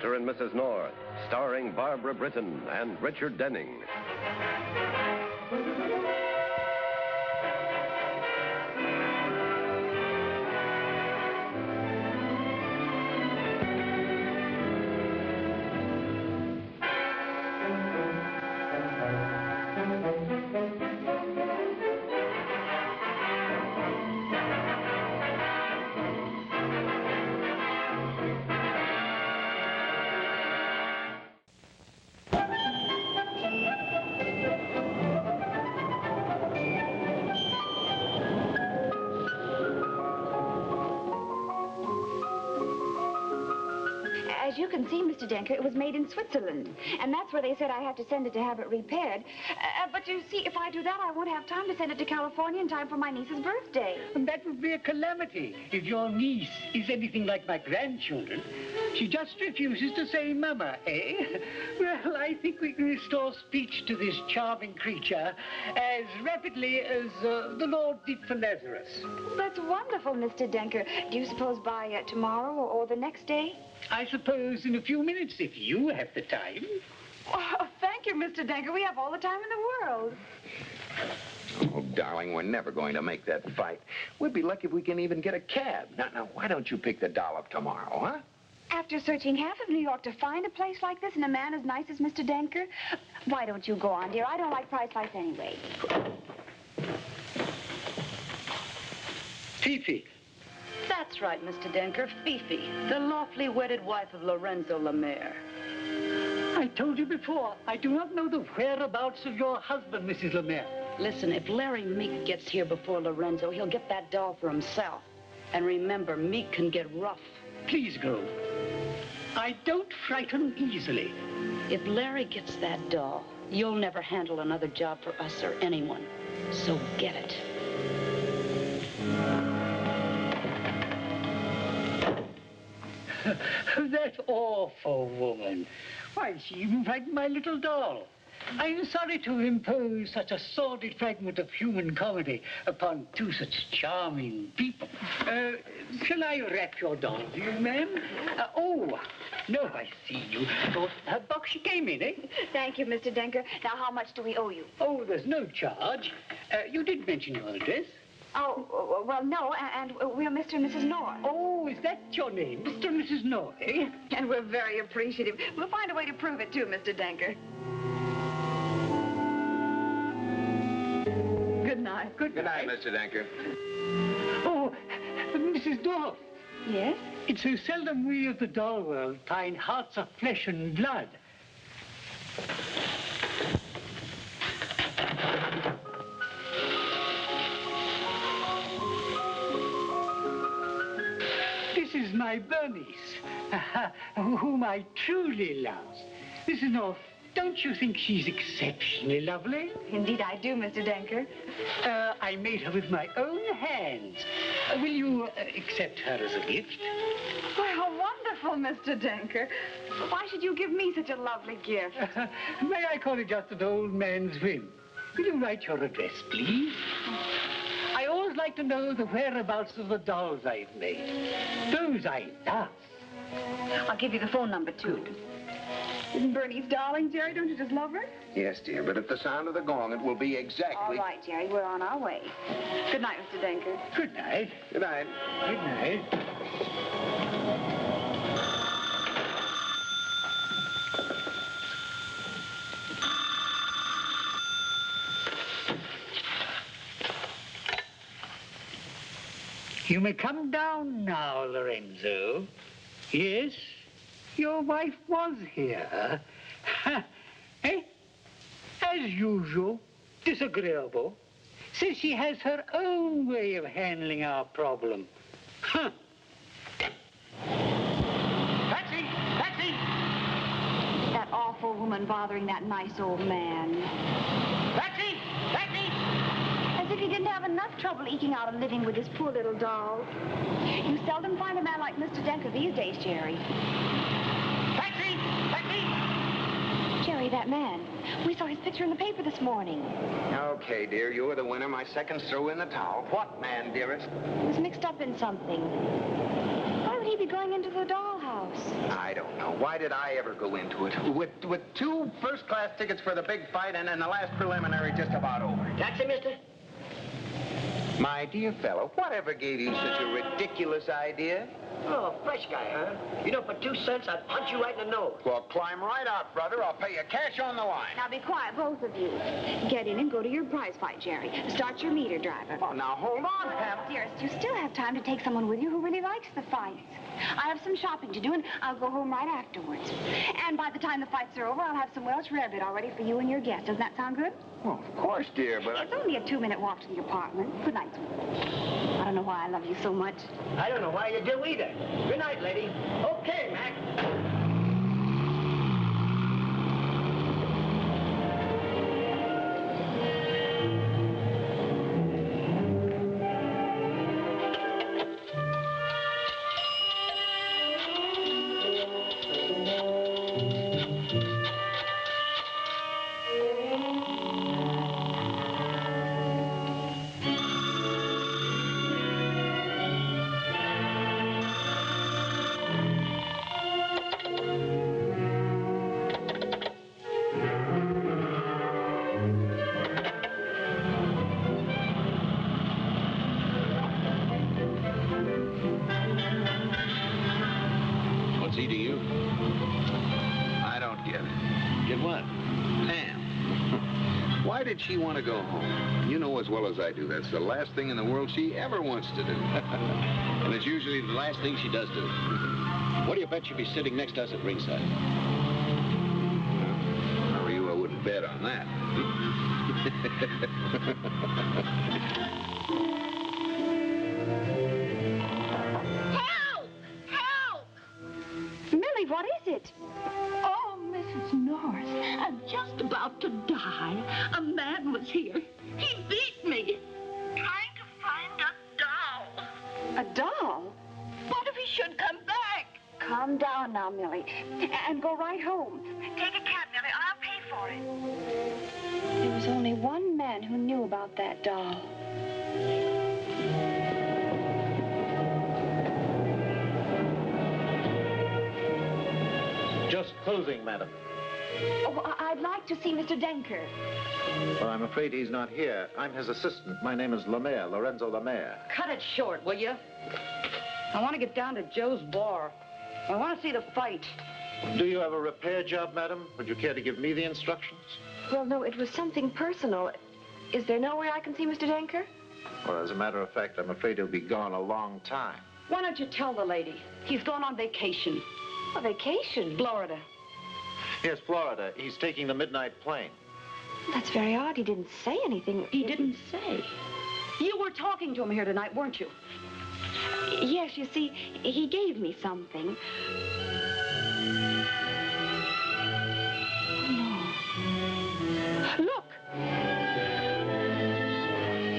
Mr. and Mrs. North, starring Barbara Britton and Richard Denning. As you can see, Mr. Denker, it was made in Switzerland. And that's where they said I have to send it to have it repaired. But you see, if I do that, I won't have time to send it to California in time for my niece's birthday. And that would be a calamity if your niece is anything like my grandchildren. She just refuses to say mama, eh? Well, I think we can restore speech to this charming creature as rapidly as the Lord did for Lazarus. That's wonderful, Mr. Denker. Do you suppose by tomorrow or the next day? I suppose in a few minutes, if you have the time. Oh, thank you, Mr. Denker. We have all the time in the world. Oh, darling, we're never going to make that fight. We'd be lucky if we can even get a cab. Now, why don't you pick the doll up tomorrow, huh? After searching half of New York to find a place like this and a man as nice as Mr. Denker, why don't you go on, dear? I don't like price lights anyway. Fifi. That's right, Mr. Denker. Fifi, the lawfully wedded wife of Lorenzo Lemaire. I told you before, I do not know the whereabouts of your husband, Mrs. Lemaire. Listen, if Larry Meek gets here before Lorenzo, he'll get that doll for himself. And remember, Meek can get rough. Please go. I don't frighten easily. If Larry gets that doll, you'll never handle another job for us or anyone. So get it. That awful woman. Why, she even frightened my little doll. I'm sorry to impose such a sordid fragment of human comedy upon two such charming people. Shall I wrap your doll, young ma'am? Oh, no, I see you. Her box she came in, eh? Thank you, Mr. Denker. Now, how much do we owe you? Oh, there's no charge. You did mention your address. Oh, well, no, and we're Mr. and Mrs. North. Oh, is that your name, Mr. and Mrs. North, eh? And we're very appreciative. We'll find a way to prove it, too, Mr. Denker. Good night. Good night, Mr. Denker. Oh, Mrs. North. Yes? It's so seldom we of the doll world find hearts of flesh and blood. This is my Bernice, whom I truly love. Mrs. North, don't you think she's exceptionally lovely? Indeed I do, Mr. Denker. I made her with my own hands. Will you accept her as a gift? Well, wonderful, Mr. Denker. Why should you give me such a lovely gift? May I call it just an old man's whim? Will you write your address, please? I always like to know the whereabouts of the dolls I've made. Those I love. I'll give you the phone number, too. Isn't Bernice darling, Jerry? Don't you just love her? Yes, dear, but at the sound of the gong, it will be exactly... All right, Jerry, we're on our way. Good night, Mr. Denker. Good night. Good night. Good night. You may come down now, Lorenzo. Yes, your wife was here. Eh? As usual, disagreeable. Says she has her own way of handling our problem. Huh. Taxi! Taxi! That awful woman bothering that nice old man. Taxi! Taxi! As if he didn't have enough trouble eking out a living with his poor little doll. You seldom find a man like Mr. Denker these days, Jerry. Taxi! Taxi! Jerry, that man. We saw his picture in the paper this morning. Okay, dear, you were the winner. My second's throw in the towel. What man, dearest? He was mixed up in something. Why would he be going into the dollhouse? I don't know. Why did I ever go into it? With 2 first-class tickets for the big fight and the last preliminary just about over. Taxi, mister? My dear fellow, whatever gave you such a ridiculous idea? Oh, fresh guy, huh? You know, for 2 cents, I'd punch you right in the nose. Well, climb right out, brother. I'll pay you cash on the line. Now be quiet, both of you. Get in and go to your prize fight, Jerry. Start your meter, driver. Oh, now, hold on, Pep. Dearest, you still have time to take someone with you who really likes the fights. I have some shopping to do, and I'll go home right afterwards. And by the time the fights are over, I'll have some Welsh rarebit all ready for you and your guest. Doesn't that sound good? Well, of course, dear, but It's only a 2-minute walk to the apartment. Good night, sweetie. I don't know why I love you so much. I don't know why you do either. Good night, lady. Okay, Mac. What's he to you? I don't get it. Get what? Pam. Why did she want to go home? You know as well as I do, that's the last thing in the world she ever wants to do. And it's usually the last thing she does do. What do you bet she'll be sitting next to us at ringside? If I were you, I wouldn't bet on that. Help! Help! Millie, what is it? Oh, Mrs. Norris, I'm just about to die. A man was here. He beat me. Trying to find a doll. A doll? What if he should come back? Calm down now, Millie, and go right home. Take a cab, Millie. I'll pay for it. There was only one man who knew about that doll. Just closing, madam. Oh, I'd like to see Mr. Denker. Well, I'm afraid he's not here. I'm his assistant. My name is Lemaire, Lorenzo Lemaire. Cut it short, will you? I want to get down to Joe's bar. I want to see the fight. Do you have a repair job, madam? Would you care to give me the instructions? Well, no, it was something personal. Is there no way I can see Mr. Denker? Well, as a matter of fact, I'm afraid he'll be gone a long time. Why don't you tell the lady? He's gone on vacation. A vacation? Florida. Yes, Florida. He's taking the midnight plane. That's very odd. He didn't say anything. He didn't say. You were talking to him here tonight, weren't you? Yes, you see, he gave me something. No. Look!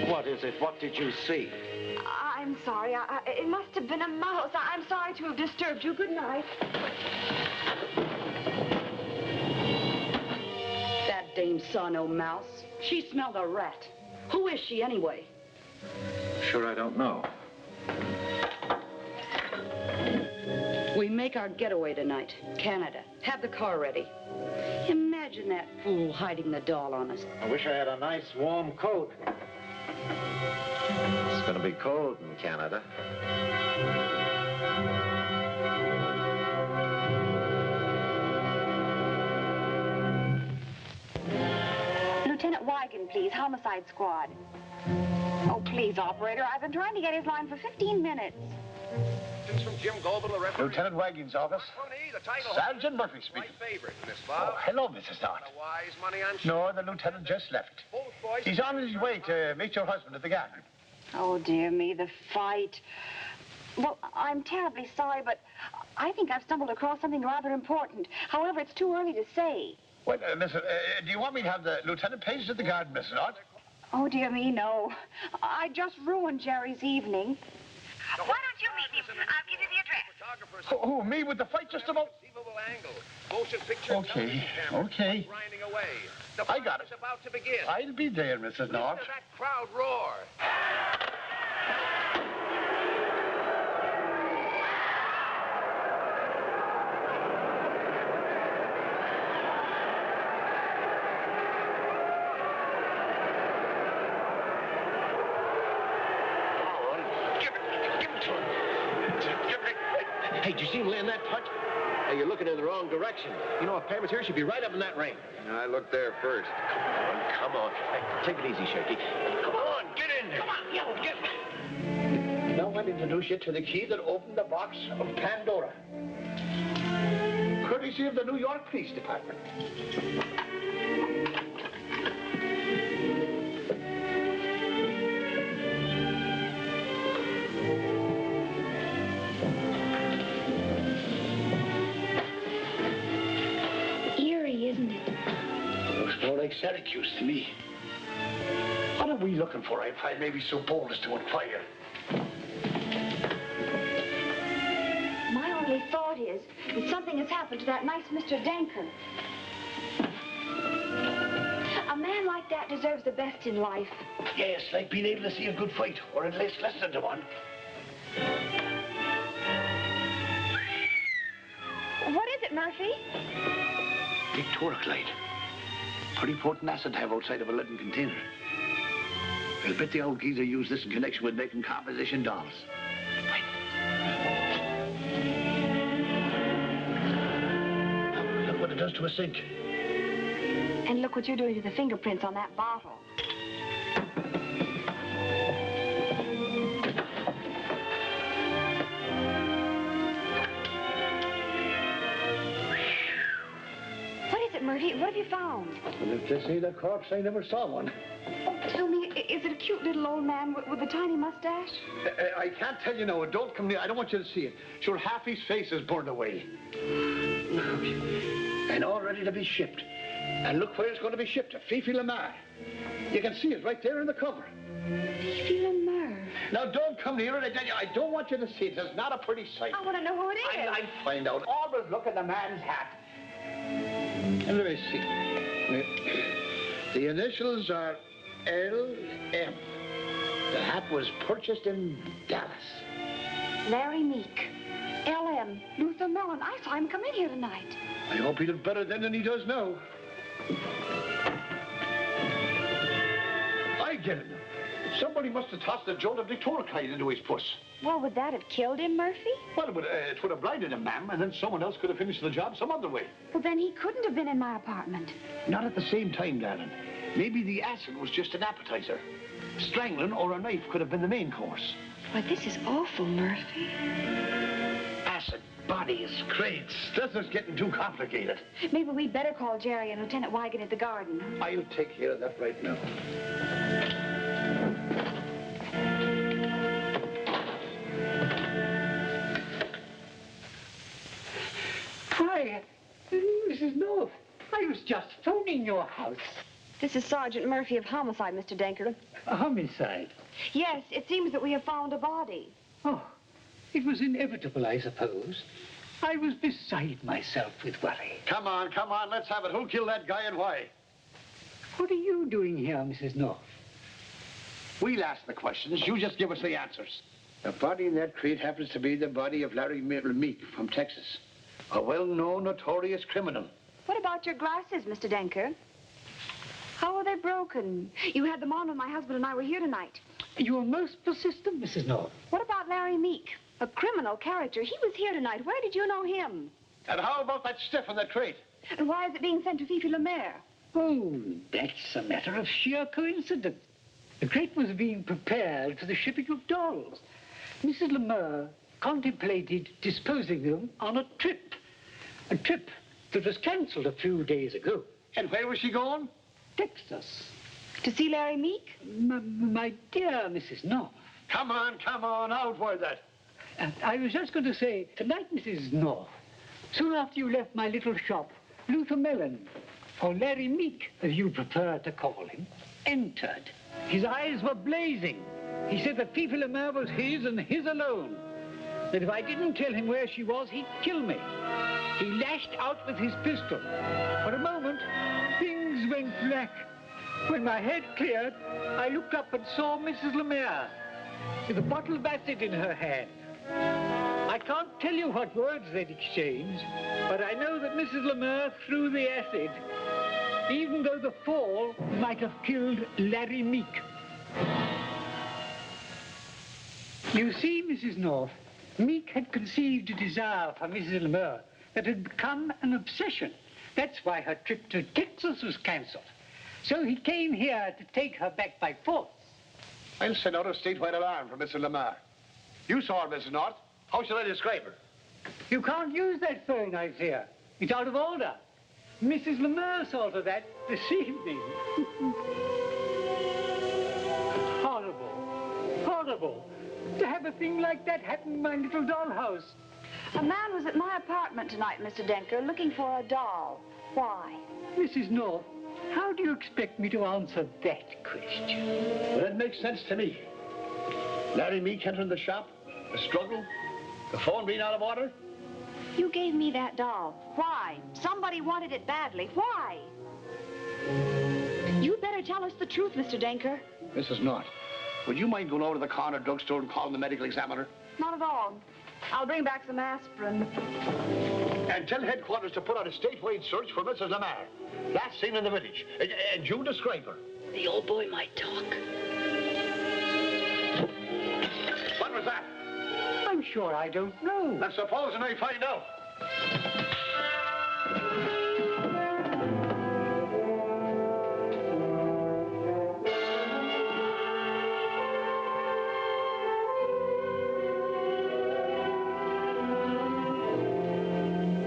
What is it? What did you see? I'm sorry. It must have been a mouse. I'm sorry to have disturbed you. Good night. That dame saw no mouse. She smelled a rat. Who is she, anyway? Sure, I don't know. We make our getaway tonight. Canada. Have the car ready. Imagine that fool hiding the doll on us. I wish I had a nice warm coat. It's going to be cold in Canada. Lieutenant Wigan, please. Homicide squad. Oh, please, operator. I've been trying to get his line for 15 minutes. From Jim Goebel, the referee. Lieutenant Wagon's office. Sergeant Murphy speaking. My favorite in this Oh, file. hello, Mrs. North. Wise money on No, the lieutenant just left. both boys. He's on his way to meet your husband at the garden. Oh, dear me, the fight. Well, I'm terribly sorry, but I think I've stumbled across something rather important. However, it's too early to say. Well, do you want me to have the lieutenant paged at the garden, Mrs. North? Oh, dear me, no. I just ruined Jerry's evening. Why don't you meet him? I'll give you the address. Oh, me with the fight just about... Okay, okay. I got it. About to begin. I'll be there, Mrs. North. Listen to that crowd roar. Hey, did you see him land that punch? Hey, you're looking in the wrong direction. You know, if Pam was here, she'd be right up in that ring. I looked there first. Come on. Hey, take it easy, Shaky. Come on, get in there. Come on, yeah, get in. Now I'll introduce you to the key that opened the box of Pandora. Courtesy of the New York Police Department. Eerie, isn't it? Looks more like Syracuse to me. What are we looking for, if I may be so bold as to inquire? My only thought is that something has happened to that nice Mr. Danker. A man like that deserves the best in life. Yes, like being able to see a good fight, or at least listen to one. What is it, Murphy? Victoric light. Pretty potent acid to have outside of a leaden container. I'll bet the old geezer used this in connection with making composition dolls. Look what it does to a sink. And look what you're doing to the fingerprints on that bottle. What is it, Murphy? What have you found? Well, if this ain't a corpse, I never saw one. Tell me, is it a cute little old man with a tiny mustache? I can't tell you now. Don't come near. I don't want you to see it. Sure, half his face is burned away. And all ready to be shipped. And look where it's going to be shipped, to Fifi Lamar. You can see it right there in the cover. Fifi Lamar? Now, don't come near it. I don't want you to see it. It's not a pretty sight. I want to know who it is. I'll find out. Always look at the man's hat. And let me see. The initials are L.M. The hat was purchased in Dallas. Larry Meek. L.M. Luther Mellon. I saw him come in here tonight. I hope he looked better then than he does now. I get it now. Somebody must have tossed a jolt of Victoricide into his puss. Well, would that have killed him, Murphy? Well, it would have blinded him, ma'am, and then someone else could have finished the job some other way. Well, then he couldn't have been in my apartment. Not at the same time, darling. Maybe the acid was just an appetizer. Strangling or a knife could have been the main course. Why, this is awful, Murphy. Acid, bodies, crates. This is getting too complicated. Maybe we'd better call Jerry and Lieutenant Wigan at the garden. I'll take care of that right now. Why, Mrs. North, I was just phoning your house. This is Sergeant Murphy of Homicide, Mr. Denker. A homicide? Yes, it seems that we have found a body. Oh, it was inevitable, I suppose. I was beside myself with worry. Come on, let's have it. Who killed that guy and why? What are you doing here, Mrs. North? We'll ask the questions. You just give us the answers. The body in that crate happens to be the body of Larry Meek from Texas. A well-known, notorious criminal. What about your glasses, Mr. Denker? How are they broken? You had them on when my husband and I were here tonight. You are most persistent, Mrs. North. What about Larry Meek? A criminal character. He was here tonight. Where did you know him? And how about that stiff in the crate? And why is it being sent to Fifi Lamar? Oh, that's a matter of sheer coincidence. The crate was being prepared for the shipping of dolls. Mrs. Lamar contemplated disposing them on a trip. A trip that was cancelled a few days ago. And where was she going? Texas. To see Larry Meek? My dear Mrs. North. Come on, outward that. I was just going to say, tonight, Mrs. North, soon after you left my little shop, Luther Mellon, or Larry Meek, as you prefer to call him, entered. His eyes were blazing. He said that Fifi Lamar was his and his alone. That if I didn't tell him where she was, he'd kill me. He lashed out with his pistol. For a moment, things went black. When my head cleared, I looked up and saw Mrs. Lamar with a bottle of acid in her hand. I can't tell you what words they'd exchanged, but I know that Mrs. Lamar threw the acid, even though the fall might have killed Larry Meek. You see, Mrs. North, Meek had conceived a desire for Mrs. Lemur that had become an obsession. That's why her trip to Texas was cancelled. So he came here to take her back by force. I'll send out a statewide alarm for Mr. Lamar. You saw her, Mrs. North. How shall I describe her? You can't use that phone, I fear. It's out of order. Mrs. Lemur saw to that this evening. Horrible. Horrible. To have a thing like that happen in my little dollhouse. A man was at my apartment tonight, Mr. Denker, looking for a doll. Why? Mrs. North, how do you expect me to answer that question? Well, it makes sense to me. Larry Meek entering the shop, a struggle, the phone being out of order. You gave me that doll. Why? Somebody wanted it badly. Why? You'd better tell us the truth, Mr. Denker. Mrs. North, would you mind going over to the corner drugstore and calling the medical examiner? Not at all. I'll bring back some aspirin. And tell headquarters to put out a statewide search for Mrs. Lamar. Last seen in the village. And you describe her. The old boy might talk. What was that? I'm sure I don't know. Now, supposing I find out.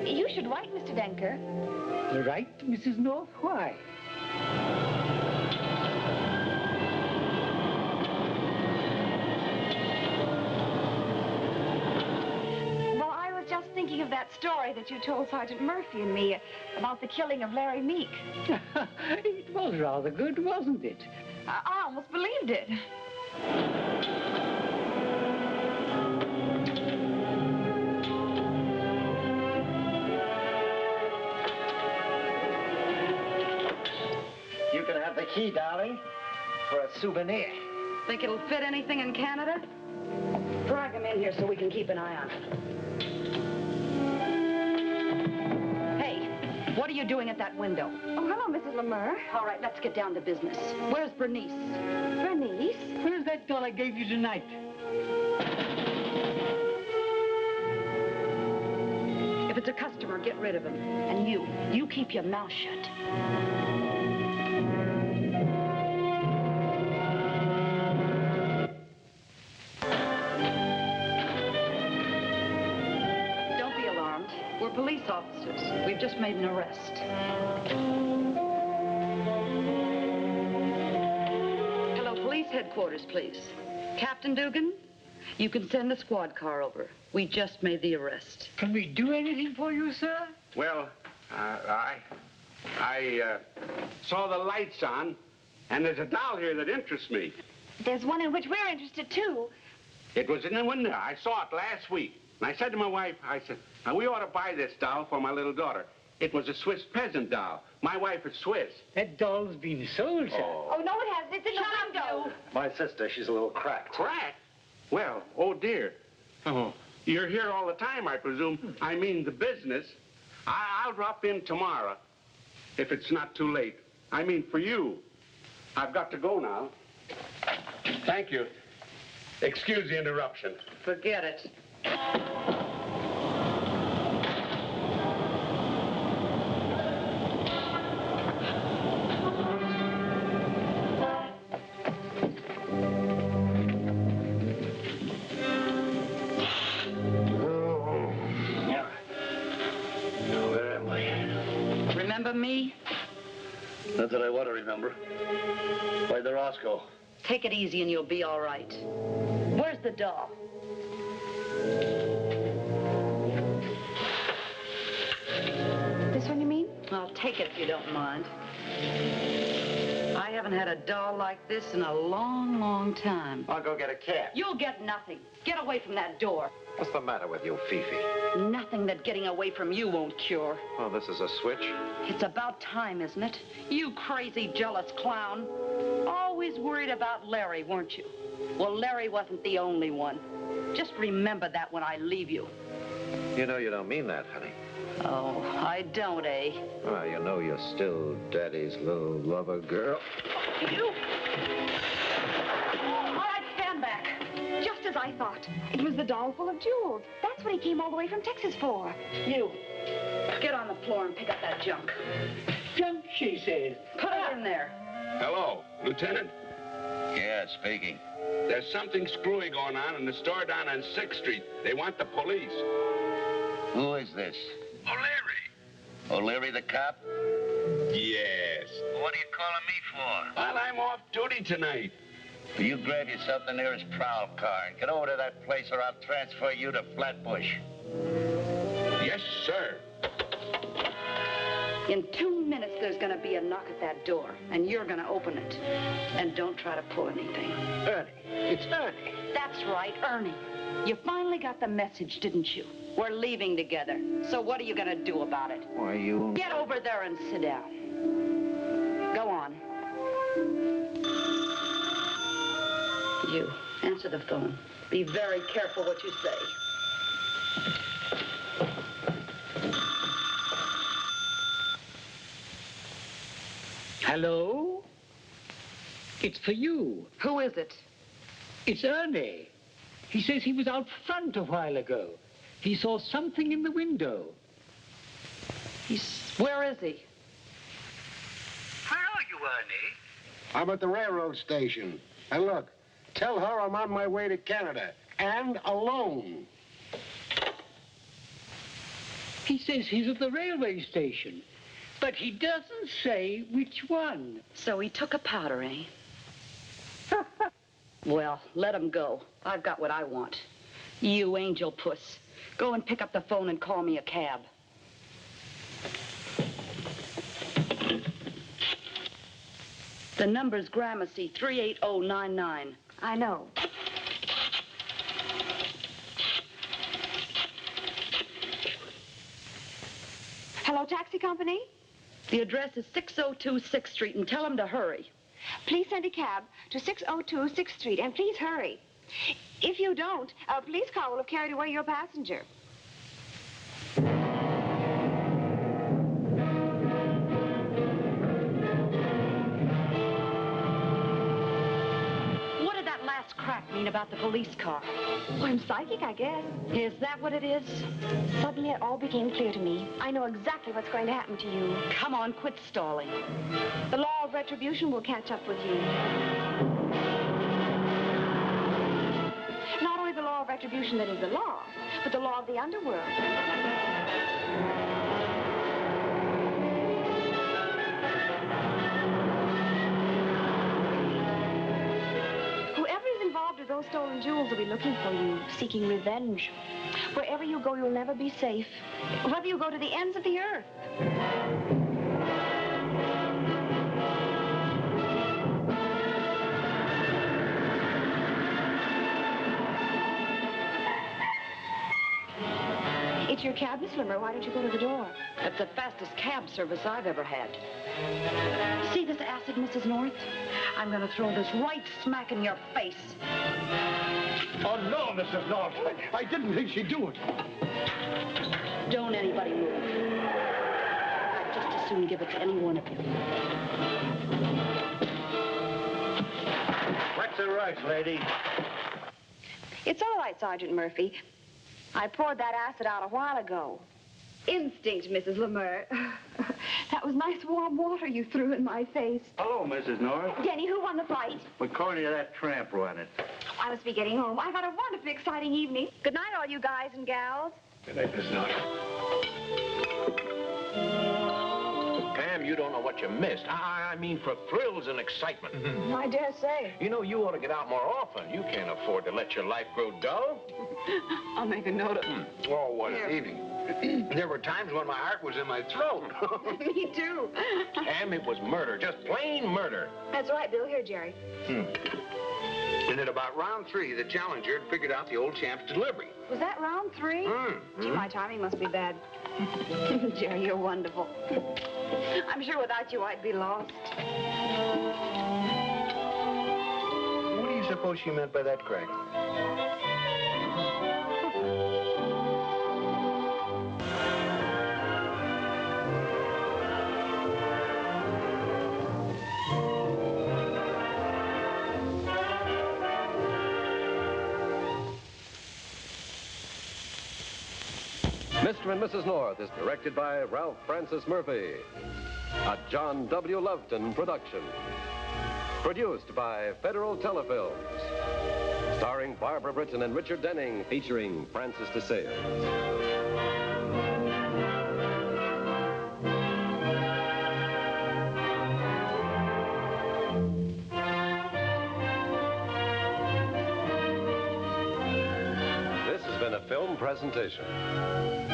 You should write, Mr. Denker. Right, Mrs. North? Why? Well, I was just thinking of that story that you told Sergeant Murphy and me about the killing of Larry Meek. It was rather good, wasn't it? I almost believed it. You can have the key, darling, for a souvenir. Think it'll fit anything in Canada? Drag him in here so we can keep an eye on him. Hey, what are you doing at that window? Oh, hello, Mrs. Lemur. All right, let's get down to business. Where's Bernice? Bernice? Where's that doll I gave you tonight? If it's a customer, get rid of him. And you keep your mouth shut. Don't be alarmed. We're police officers. We've just made an arrest. Hello, police headquarters, please. Captain Dugan, you can send the squad car over. We just made the arrest. Can we do anything for you, sir? Well, I saw the lights on, and there's a doll here that interests me. There's one in which we're interested, too. It was in the window. I saw it last week. And I said to my wife, I said, now we ought to buy this doll for my little daughter. It was a Swiss peasant doll. My wife is Swiss. That doll's been sold, sir. Oh, no, it hasn't. It's in the window. My sister, she's a little cracked. Cracked? Well, oh, dear. Oh, you're here all the time, I presume. I mean the business. I'll drop in tomorrow, if it's not too late. I mean for you. I've got to go now. Thank you. Excuse the interruption. Forget it. Remember me? Not that I want to remember. Why the Roscoe? Take it easy and you'll be all right. Where's the doll? This one, you mean? I'll take it if you don't mind. I haven't had a doll like this in a long, long time. I'll go get a cab. You'll get nothing. Get away from that door. What's the matter with you, Fifi? Nothing that getting away from you won't cure. Oh, this is a switch? It's about time, isn't it? You crazy, jealous clown. Always worried about Larry, weren't you? Well, Larry wasn't the only one. Just remember that when I leave you. You know you don't mean that, honey. Oh, I don't, eh? Well, you know you're still Daddy's little lover girl. You? All right, stand back. Just a as I thought. It was the doll full of jewels. That's what he came all the way from Texas for. You, get on the floor and pick up that junk. Junk, she says. Put it in there. Hello, Lieutenant. Yeah, speaking. There's something screwy going on in the store down on 6th Street. They want the police. Who is this? O'Leary. O'Leary the cop? Yes. What are you calling me for? Well, I'm off duty tonight. Will you grab yourself the nearest prowl car and get over to that place or I'll transfer you to Flatbush. Yes, sir. In 2 minutes, there's going to be a knock at that door, and you're going to open it. And don't try to pull anything. Ernie. It's Ernie. That's right, Ernie. You finally got the message, didn't you? We're leaving together. So what are you going to do about it? Why, you... Get over there and sit down. Go on. You, answer the phone. Be very careful what you say. Hello? It's for you. Who is it? It's Ernie. He says he was out front a while ago. He saw something in the window. Where is he? Where are you, Ernie? I'm at the railroad station. And look, tell her I'm on my way to Canada. And alone. He says he's at the railway station. But he doesn't say which one. So he took a powder, eh? Well, let him go. I've got what I want. You angel puss. Go and pick up the phone and call me a cab. The number's Gramercy 38099. I know. Hello, taxi company? The address is 602 6th Street, and tell them to hurry. Please send a cab to 602 6th Street, and please hurry. If you don't, a police car will have carried away your passenger. What did that last crack mean about the police car? Well, I'm psychic, I guess. Is that what it is? Suddenly it all became clear to me. I know exactly what's going to happen to you. Come on, quit stalling. The law of retribution will catch up with you. Not only the law of retribution that is the law, but the law of the underworld. Whoever is involved with those stolen jewels will be looking for you, seeking revenge. Wherever you go, you'll never be safe. Whether you go to the ends of the earth. It's your cab, Miss Limmer. Why don't you go to the door? That's the fastest cab service I've ever had. See this acid, Mrs. North? I'm going to throw this right smack in your face. Oh, no, Mrs. North. I didn't think she'd do it. Don't anybody move. I'd just as soon give it to any one of you. What's the rush, lady? It's all right, Sergeant Murphy. I poured that acid out a while ago. Instinct, Mrs. Lemur. That was nice warm water you threw in my face. Hello, Mrs. North. Denny, who won the fight? According to that tramp won it. I must be getting home. I've had a wonderfully exciting evening. Good night, all you guys and gals. Good night, Mrs. North. Pam, you don't know what you missed. I mean for thrills and excitement. I dare say. You know, you ought to get out more often. You can't afford to let your life grow dull. I'll make a note of it. Oh, what an evening. There were times when my heart was in my throat. Me too. Pam, it was murder, just plain murder. That's right, Bill. Here, Jerry. And at about round 3, the challenger had figured out the old champ's delivery. Was that round 3? Gee, my timing must be bad. Jerry, you're wonderful. I'm sure without you I'd be lost. What do you suppose she meant by that crack? Mr. and Mrs. North is directed by Ralph Francis Murphy. A John W. Loveton production. Produced by Federal Telefilms. Starring Barbara Britton and Richard Denning, featuring Francis DeSales. This has been a film presentation.